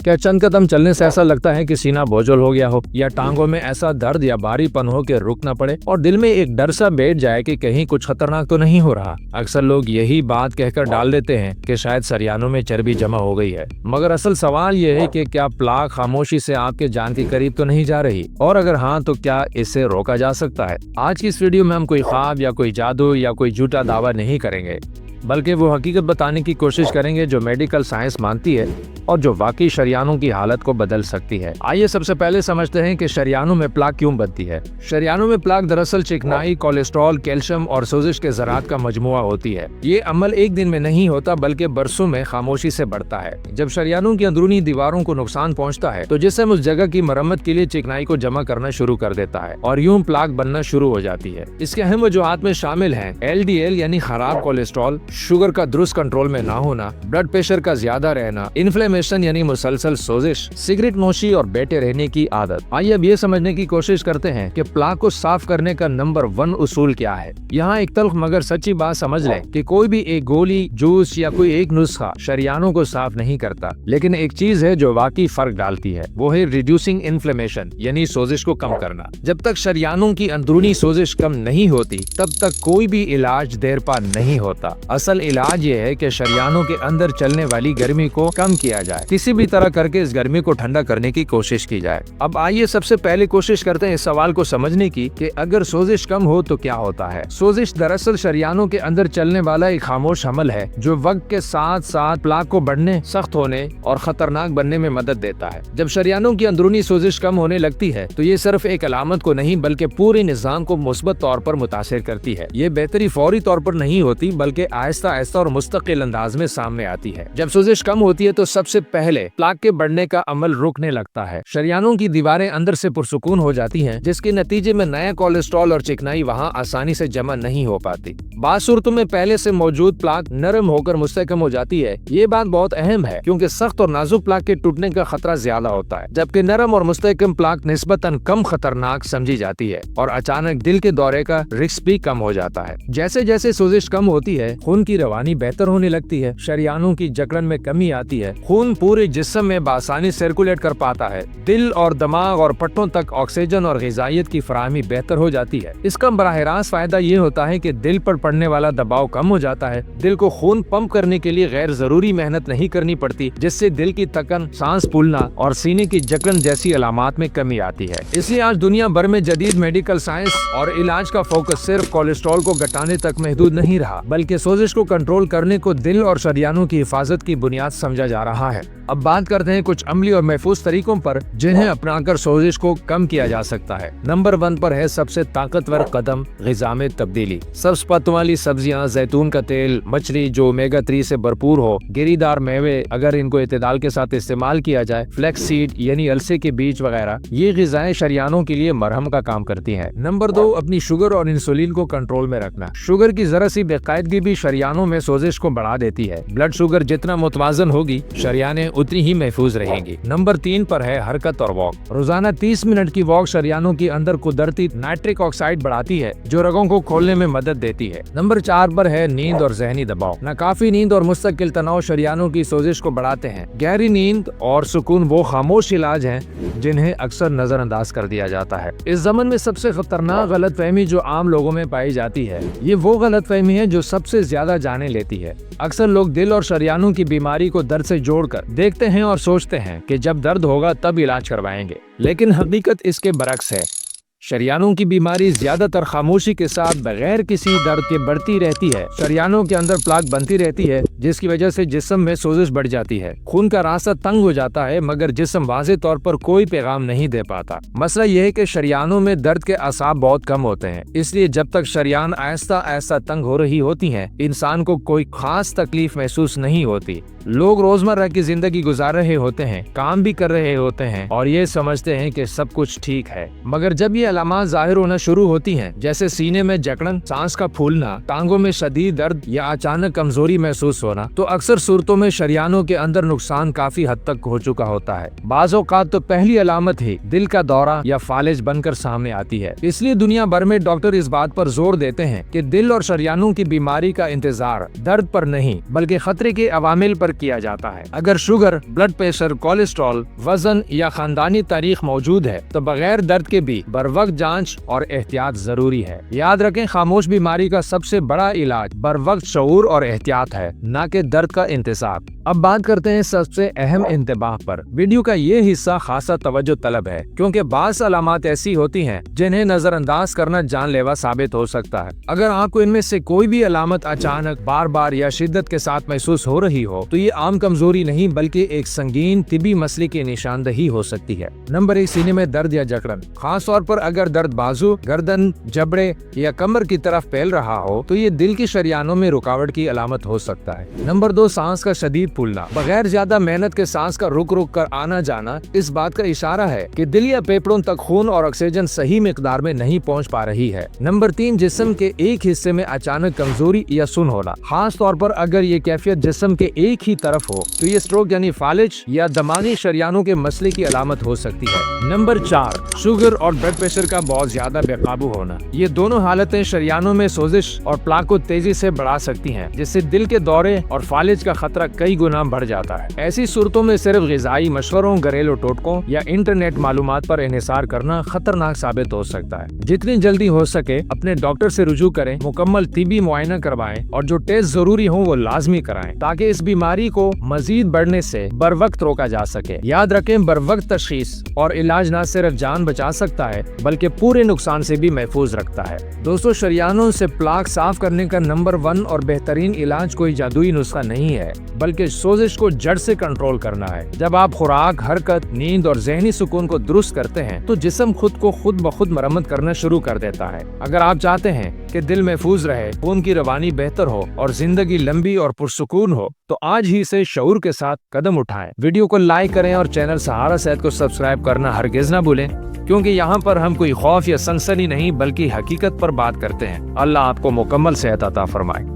क्या चंद कदम चलने से ऐसा लगता है कि सीना बोझल हो गया हो, या टांगों में ऐसा दर्द या भारीपन हो कि रुक न पड़े और दिल में एक डर सा बैठ जाए कि कहीं कुछ खतरनाक तो नहीं हो रहा। अक्सर लोग यही बात कहकर डाल देते हैं कि शायद शरियानों में चर्बी जमा हो गई है, मगर असल सवाल ये है कि क्या प्लाक खामोशी से आपके जान के करीब तो नहीं जा रही, और अगर हाँ तो क्या इसे रोका जा सकता है। आज की इस वीडियो में हम कोई ख्वाब या कोई जादू या कोई झूठा दावा नहीं करेंगे, बल्कि वो हकीकत बताने की कोशिश करेंगे जो मेडिकल साइंस मानती है और जो वाकई शरियानों की हालत को बदल सकती है। आइए सबसे पहले समझते हैं कि शरियानों में प्लाक क्यों बनती है। शरियानों में प्लाक दरअसल चिकनाई, कोलेस्ट्रॉल, कैल्शियम और सोजिश के ज़रात का मजमुआ होती है। ये अमल एक दिन में नहीं होता बल्कि बरसों में खामोशी से बढ़ता है। जब शरियानों की अंदरूनी दीवारों को नुकसान पहुँचता है तो जिस्म उस जगह की मरम्मत के लिए चिकनाई को जमा करना शुरू कर देता है और यूं प्लाक बनना शुरू हो जाती है। इसके अहम वजूहात में शामिल हैं LDL यानी खराब कोलेस्ट्रॉल, शुगर का दुरुस्त कंट्रोल में ना होना, ब्लड प्रेशर का ज्यादा रहना, इन्फ्लेमेशन यानी मुसलसल सोजिश, सिगरेट नोशी और बैठे रहने की आदत। आइए अब ये समझने की कोशिश करते हैं कि प्लाक को साफ करने का नंबर 1 उसूल क्या है। यहाँ एक तल्ख मगर सच्ची बात समझ लें कि कोई भी एक गोली, जूस या कोई एक नुस्खा शरियानों को साफ नहीं करता, लेकिन एक चीज है जो वाकई फर्क डालती है, वो है रिड्यूसिंग इन्फ्लेमेशन यानी सोजिश को कम करना। जब तक शरियानों की अंदरूनी सोजिश कम नहीं होती तब तक कोई भी इलाज देर पा नहीं होता। असल इलाज ये है कि शरियानों के अंदर चलने वाली गर्मी को कम किया जाए, किसी भी तरह करके इस गर्मी को ठंडा करने की कोशिश की जाए। अब आइए सबसे पहले कोशिश करते हैं इस सवाल को समझने की कि अगर सोजिश कम हो तो क्या होता है। सोजिश दरअसल शरियानों के अंदर चलने वाला एक खामोश अमल है जो वक्त के साथ साथ प्लाक को बढ़ने, सख्त होने और खतरनाक बनने में मदद देता है। जब शरियानों की अंदरूनी सोजिश कम होने लगती है तो ये सिर्फ एक अलामत को नहीं बल्कि पूरे निजाम को मुस्बत तौर पर मुतासिर करती है। ये बेहतरी फौरी तौर पर नहीं होती बल्कि आहिस्ता आहिस्ता और मुस्तकिल अंदाज में सामने आती है। जब सोजिश कम होती है तो सबसे पहले प्लाक के बढ़ने का अमल रुकने लगता है। शरियानों की दीवारें अंदर से पुरसुकून हो जाती हैं, जिसके नतीजे में नया कोलेस्ट्रॉल और चिकनाई वहां आसानी से जमा नहीं हो पाती। बात सूरतों में पहले से मौजूद प्लाक नरम होकर मुस्तहकम हो जाती है। ये बात बहुत अहम है क्योंकि सख्त और नाजुक प्लाक के टूटने का खतरा ज्यादा होता है, जबकि नरम और मुस्तहकम प्लाक निस्बतन कम खतरनाक समझी जाती है और अचानक दिल के दौरे का रिस्क भी कम हो जाता है। जैसे जैसे सोजिश कम होती है खून की रवानी बेहतर होने लगती है, शरियानों की जकड़न में कमी आती है, खून पूरे जिस्म में बासानी सर्कुलेट कर पाता है, दिल और दिमाग और पट्टों तक ऑक्सीजन और ग़िज़ाइयत की फराहमी बेहतर हो जाती है। इसका बराह रास्त फायदा ये होता है कि दिल पर पड़ने वाला दबाव कम हो जाता है, दिल को खून पंप करने के लिए गैर जरूरी मेहनत नहीं करनी पड़ती, जिससे दिल की थकन, सांस फूलना और सीने की जकड़न जैसी अलामात में कमी आती है। इसलिए आज दुनिया भर में जदीद मेडिकल साइंस और इलाज का फोकस सिर्फ कोलेस्ट्रॉल को घटाने तक महदूद नहीं रहा, बल्कि सोजिश को कंट्रोल करने को दिल और शरियानों की हिफाजत की बुनियाद समझा जा रहा है। अब बात करते हैं कुछ अमली और महफूज तरीकों पर जिन्हें अपनाकर सोजिश को कम किया जा सकता है। नंबर 1 पर है सबसे ताकतवर कदम, ग़िज़ा में तब्दीली। सब्ज़ पत्तों वाली सब्जियां, जैतून का तेल, मछली जो ओमेगा 3 से भरपूर हो, गिरीदार मेवे अगर इनको इत्तेदाल के साथ इस्तेमाल किया जाए, फ्लैक्स सीड यानी अलसे के बीज वगैरह, ये ग़िज़ाएं शरियानों के लिए मरहम का काम करती हैं। नंबर 2, अपनी शुगर और इंसुलिन को कंट्रोल में रखना। शुगर की जरा सी बेकायदगी भी शरियानों में सोजिश को बढ़ा देती है। ब्लड शुगर जितना मुतवाजन होगी, शरियानें उतनी ही महफूज रहेंगी। नंबर 3 पर है हरकत और वॉक। रोजाना 30 मिनट की वॉक शरियानों के अंदर कुदरती नाइट्रिक ऑक्साइड बढ़ाती है जो रगों को खोलने में मदद देती है। नंबर 4 पर है नींद और जहनी दबाव। नाकाफी नींद और मुस्तकिल तनाव शरियानों की सोजिश को बढ़ाते हैं। गहरी नींद और सुकून वो खामोश इलाज हैं जिन्हें अक्सर नजरअंदाज कर दिया जाता है। इस ज़माने में सबसे खतरनाक गलतफहमी जो आम लोगों में पाई जाती है, ये वो गलतफहमी है जो सबसे ज्यादा जाने लेती है। अक्सर लोग दिल और शरियानों की बीमारी को दर्द से जोड़कर देखते हैं और सोचते हैं कि जब दर्द होगा तब इलाज करवाएंगे, लेकिन हकीकत इसके बरक्स है। शरियानों की बीमारी ज्यादातर खामोशी के साथ बगैर किसी दर्द के बढ़ती रहती है। शरियानों के अंदर प्लाक बनती रहती है जिसकी वजह से जिस्म में सोजिश बढ़ जाती है, खून का रास्ता तंग हो जाता है मगर जिस्म वाज़े तौर पर कोई पैगाम नहीं दे पाता। मसला यह है कि शरियानों में दर्द के असाब बहुत कम होते हैं, इसलिए जब तक शरियान आहिस्ता आहिस्ता तंग हो रही होती हैं, इंसान को कोई खास तकलीफ महसूस नहीं होती। लोग रोजमर्रा की जिंदगी गुजार रहे होते हैं, काम भी कर रहे होते हैं और ये समझते हैं कि सब कुछ ठीक है, मगर जब ये अलामात जाहिर होना शुरू होती हैं, जैसे सीने में जकड़न, सांस का फूलना, टांगों में शदीद दर्द या अचानक कमजोरी महसूस होना, तो अक्सर सूरतों में शरियानों के अंदर नुकसान काफी हद तक हो चुका होता है। बाज़ औक़ात तो पहली अलामत ही दिल का दौरा या फालिज बनकर सामने आती है। इसलिए दुनिया भर में डॉक्टर इस बात पर जोर देते हैं कि दिल और शरियानों की बीमारी का इंतजार दर्द पर नहीं बल्कि खतरे के अवामिल पर किया जाता है। अगर शुगर, ब्लड प्रेशर, कोलेस्ट्रॉल, वजन या खानदानी तारीख मौजूद है तो बगैर दर्द के भी बरवक्त जांच और एहतियात जरूरी है। याद रखें, खामोश बीमारी का सबसे बड़ा इलाज बरवक्त शऊर और एहतियात है, न कि दर्द का इंतजार। अब बात करते हैं सबसे अहम इंतबाह पर। वीडियो का ये हिस्सा खासा तवज्जो तलब है, क्योंकि बाज़ अलामात ऐसी होती हैं जिन्हें नजरअंदाज करना जानलेवा साबित हो सकता है। अगर आपको इनमें से कोई भी अलामत अचानक, बार बार या शिद्दत के साथ महसूस हो रही हो तो ये आम कमजोरी नहीं बल्कि एक संगीन तिबी मसले की निशानदही हो सकती है। नंबर 1, सीने में दर्द या जकड़न। खास तौर पर अगर दर्द बाजू, गर्दन, जबड़े या कमर की तरफ फैल रहा हो तो ये दिल की शरियानों में रुकावट की अलामत हो सकता है। नंबर 2, सांस का शदीद फूलना। बगैर ज्यादा मेहनत के सांस का रुक रुक कर आना जाना इस बात का इशारा है कि दिल या फेफड़ों तक खून और ऑक्सीजन सही मिकदार में नहीं पहुंच पा रही है। नंबर 3, जिस्म के एक हिस्से में अचानक कमजोरी या सुन होना। खास तौर पर अगर ये कैफियत जिस्म के एक ही तरफ हो तो ये स्ट्रोक यानी फालिज या दिमागी शरियानों के मसले की अलामत हो सकती है। नंबर 4, शुगर और ब्लड प्रेशर का बहुत ज्यादा बेकाबू होना। ये दोनों हालतें शरियानों में सोजिश और प्लाक को तेजी से बढ़ा सकती हैं, जिससे दिल के दौरे और फालिज का खतरा कई गुना बढ़ जाता है। ऐसी सूरतों में सिर्फ ग़िज़ाई मशवरों, घरेलू टोटकों या इंटरनेट मालूमात पर इन्हिसार करना खतरनाक साबित हो सकता है। जितनी जल्दी हो सके अपने डॉक्टर से रुजू करें, मुकम्मल तिबी मुआयना करवाएं और जो टेस्ट जरूरी हो वो लाजमी कराएं, ताकि इस बीमारी को मजीद बढ़ने से बर वक्त रोका जा सके। याद रखें, बर वक्त तशखीस और इलाज न सिर्फ जान बचा सकता है बल्कि पूरे नुकसान से भी महफूज रखता है। दोस्तों, शरियानों से प्लाक साफ करने का नंबर 1 और बेहतरीन इलाज कोई जादुई नुस्खा नहीं है, बल्कि सोजिश को जड़ से कंट्रोल करना है। जब आप खुराक, हरकत, नींद और जहनी सुकून को दुरुस्त करते हैं तो जिस्म खुद को खुद ब खुद मरम्मत करना शुरू कर देता है। अगर आप चाहते हैं कि दिल महफूज रहे, खून की रवानी बेहतर हो और जिंदगी लंबी और पुरसुकून हो तो आज ही से शऊर के साथ कदम उठाएं। वीडियो को लाइक करें और चैनल सहारा सेहत को सब्सक्राइब करना हरगिज ना भूलें, क्योंकि यहाँ पर हम कोई खौफ या सनसनी नहीं बल्कि हकीकत पर बात करते हैं। अल्लाह आपको मुकम्मल सेहत अता फरमाए।